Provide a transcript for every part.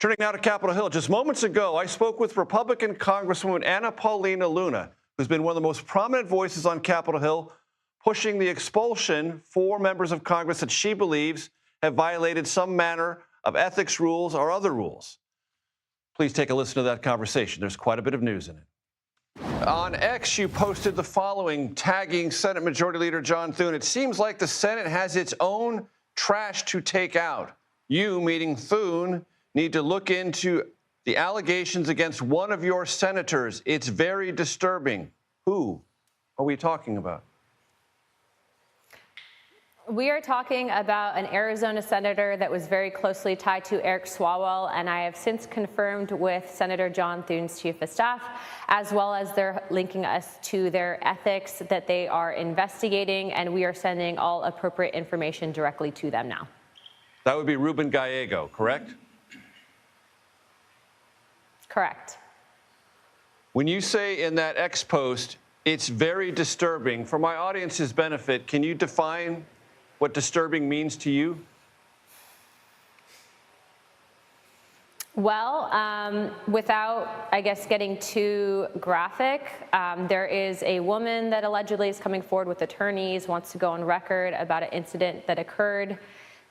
Turning now to Capitol Hill, just moments ago, I spoke with Republican Congresswoman Paulina Luna, who's been one of the most prominent voices on Capitol Hill, pushing the expulsion for members of Congress that she believes have violated some manner of ethics rules or other rules. Please take a listen to that conversation. There's quite a bit of news in it. On X, you posted the following, tagging Senate Majority Leader John Thune. It seems like the Senate has its own trash to take out. You, meaning Thune, need to look into the allegations against one of your senators. It's very disturbing. Who are we talking about? We are talking about an Arizona senator that was very closely tied to Eric Swalwell, and I have since confirmed with Senator John Thune's chief of staff, as well as they're linking us to their ethics that they are investigating, and we are sending all appropriate information directly to them now. That would be Ruben Gallego, correct? Correct. When you say in that X post, it's very disturbing, for my audience's benefit, can you define what disturbing means to you? Well, without, I guess, getting too graphic, there is a woman that allegedly is coming forward with attorneys, wants to go on record about an incident that occurred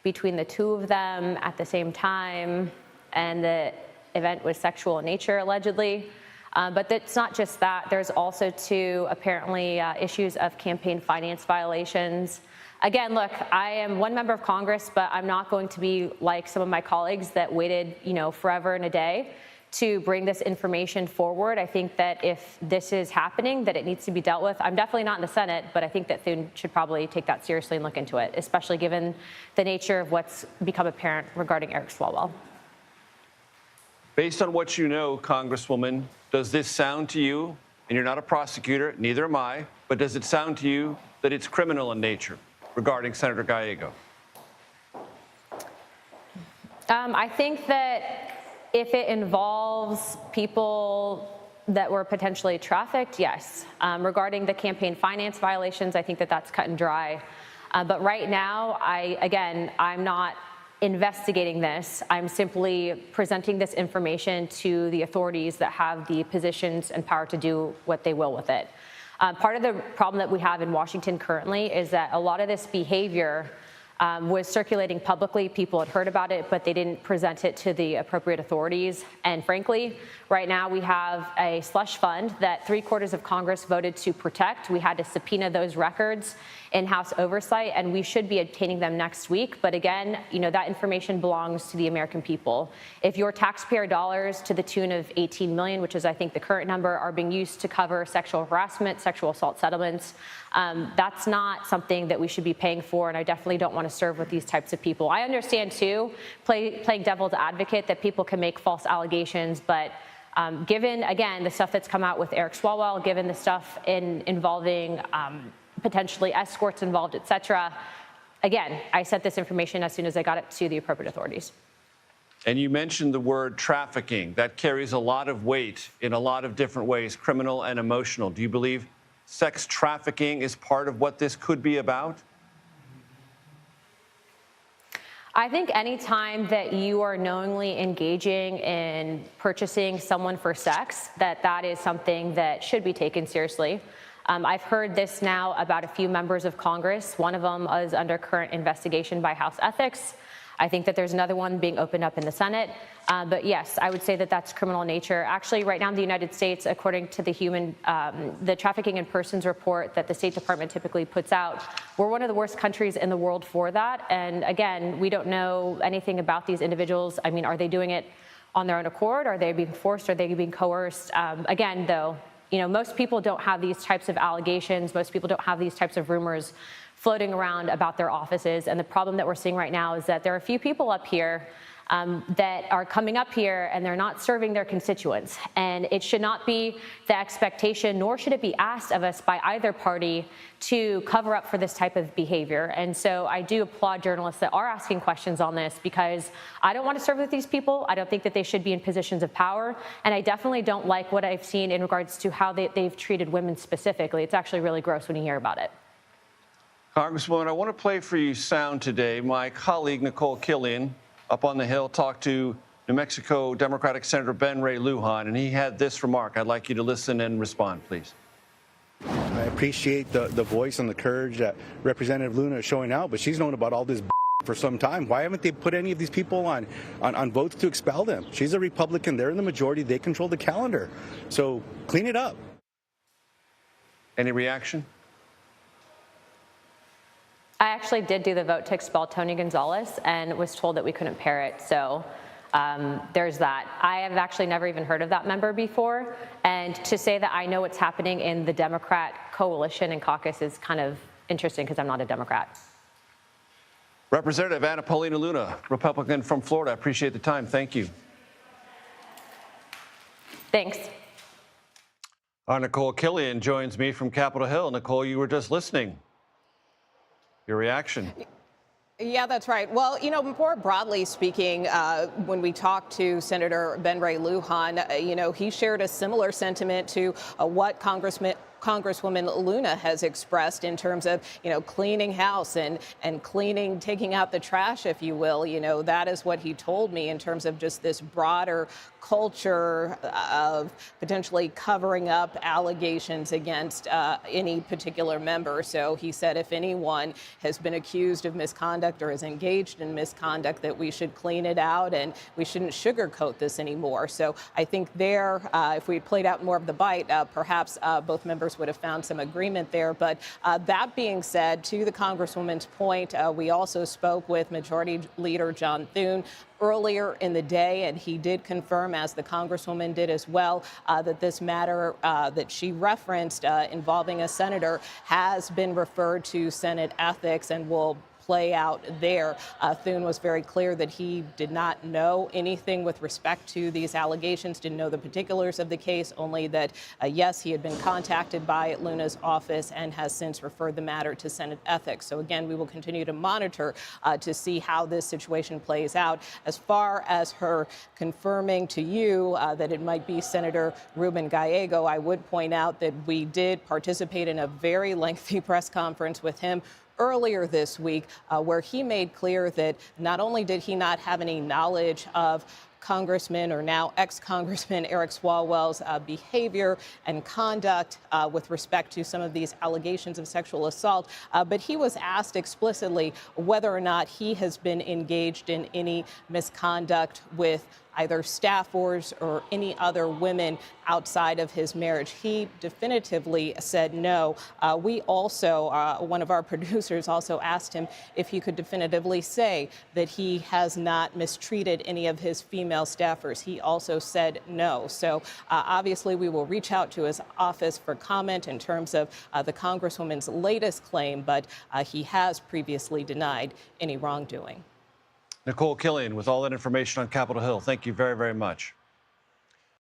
between the two of them at the same time, and the event was sexual in nature, allegedly. But it's not just that. There's also, too, apparently issues of campaign finance violations. Again, look, I am one member of Congress, but I'm not going to be like some of my colleagues that waited, forever and a day to bring this information forward. I think that if this is happening, that it needs to be dealt with. I'm definitely not in the Senate, but I think that Thune should probably take that seriously and look into it, especially given the nature of what's become apparent regarding Eric Swalwell. Based on what you know, Congresswoman, does this sound to you, and you're not a prosecutor, neither am I, but does it sound to you that it's criminal in nature regarding Senator Gallego? I think that if it involves people that were potentially trafficked, yes. Regarding the campaign finance violations, I think that that's cut and dry. But right now, I'm not investigating this. I'm simply presenting this information to the authorities that have the positions and power to do what they will with it. Part of the problem that we have in Washington currently is that a lot of this behavior was circulating publicly. People had heard about it, but they didn't present it to the appropriate authorities. And frankly, right now we have a slush fund that 3/4 of Congress voted to protect. We had to subpoena those records in House oversight, and we should be obtaining them next week. But again, that information belongs to the American people. If your taxpayer dollars to the tune of $18 million, which is I think the current number, are being used to cover sexual harassment, sexual assault settlements, that's not something that we should be paying for, and I definitely don't want to serve with these types of people. I understand, too, playing devil's advocate, that people can make false allegations, but given, again, the stuff that's come out with Eric Swalwell, given the stuff involving potentially escorts involved, et cetera, again, I sent this information as soon as I got it to the appropriate authorities. And you mentioned the word trafficking. That carries a lot of weight in a lot of different ways, criminal and emotional. Do you believe sex trafficking is part of what this could be about? I think any time that you are knowingly engaging in purchasing someone for sex, that is something that should be taken seriously. I've heard this now about a few members of Congress. One of them is under current investigation by House Ethics. I think that there's another one being opened up in the Senate. But yes, I would say that that's criminal in nature. Actually, right now in the United States, according to the Trafficking in Persons report that the State Department typically puts out, we're one of the worst countries in the world for that. And again, we don't know anything about these individuals. I mean, are they doing it on their own accord? Are they being forced? Are they being coerced? Again, though, most people don't have these types of allegations. Most people don't have these types of rumors floating around about their offices. And the problem that we're seeing right now is that there are a few people up here that are coming up here and they're not serving their constituents. And it should not be the expectation, nor should it be asked of us by either party to cover up for this type of behavior. And so I do applaud journalists that are asking questions on this, because I don't want to serve with these people. I don't think that they should be in positions of power. And I definitely don't like what I've seen in regards to how they've treated women specifically. It's actually really gross when you hear about it. Congresswoman, I want to play for you sound today. My colleague, Nicole Killian, up on the Hill, talked to New Mexico Democratic Senator Ben Ray Lujan, and he had this remark. I'd like you to listen and respond, please. I appreciate the voice and the courage that Representative Luna is showing out, but she's known about all this for some time. Why haven't they put any of these people on votes to expel them? She's a Republican. They're in the majority. They control the calendar. So clean it up. Any reaction? I actually did do the vote to expel Tony Gonzalez and was told that we couldn't pair it. So there's that. I have actually never even heard of that member before. And to say that I know what's happening in the Democrat coalition and caucus is kind of interesting because I'm not a Democrat. Representative Anna Paulina Luna, Republican from Florida. I appreciate the time. Thank you. Thanks. Nicole Killian joins me from Capitol Hill. Nicole, you were just listening. Your reaction? Yeah, that's right. Well, more broadly speaking, when we talked to Senator Ben Ray Lujan, he shared a similar sentiment to what Congresswoman Luna has expressed in terms of, cleaning house and taking out the trash, if you will. That is what he told me in terms of just this broader culture of potentially covering up allegations against any particular member. So he said if anyone has been accused of misconduct or is engaged in misconduct, that we should clean it out and we shouldn't sugarcoat this anymore. So I think there, if we played out more of the bite, perhaps both members would have found some agreement there. But that being said, to the Congresswoman's point, we also spoke with Majority Leader John Thune earlier in the day, and he did confirm, as the Congresswoman did as well, that this matter that she referenced involving a senator has been referred to Senate Ethics and will play out there. Thune was very clear that he did not know anything with respect to these allegations, didn't know the particulars of the case, only that, yes, he had been contacted by Luna's office and has since referred the matter to Senate Ethics. So again, we will continue to monitor to see how this situation plays out. As far as her confirming to you that it might be Senator Ruben Gallego, I would point out that we did participate in a very lengthy press conference with him earlier this week, where he made clear that not only did he not have any knowledge of Congressman or now ex-Congressman Eric Swalwell's behavior and conduct with respect to some of these allegations of sexual assault, but he was asked explicitly whether or not he has been engaged in any misconduct with either staffers or any other women outside of his marriage. He definitively said no. We also, one of our producers also asked him if he could definitively say that he has not mistreated any of his female staffers. He also said no. So obviously we will reach out to his office for comment in terms of the Congresswoman's latest claim, but he has previously denied any wrongdoing. Nicole Killian with all that information on Capitol Hill. Thank you very, very much.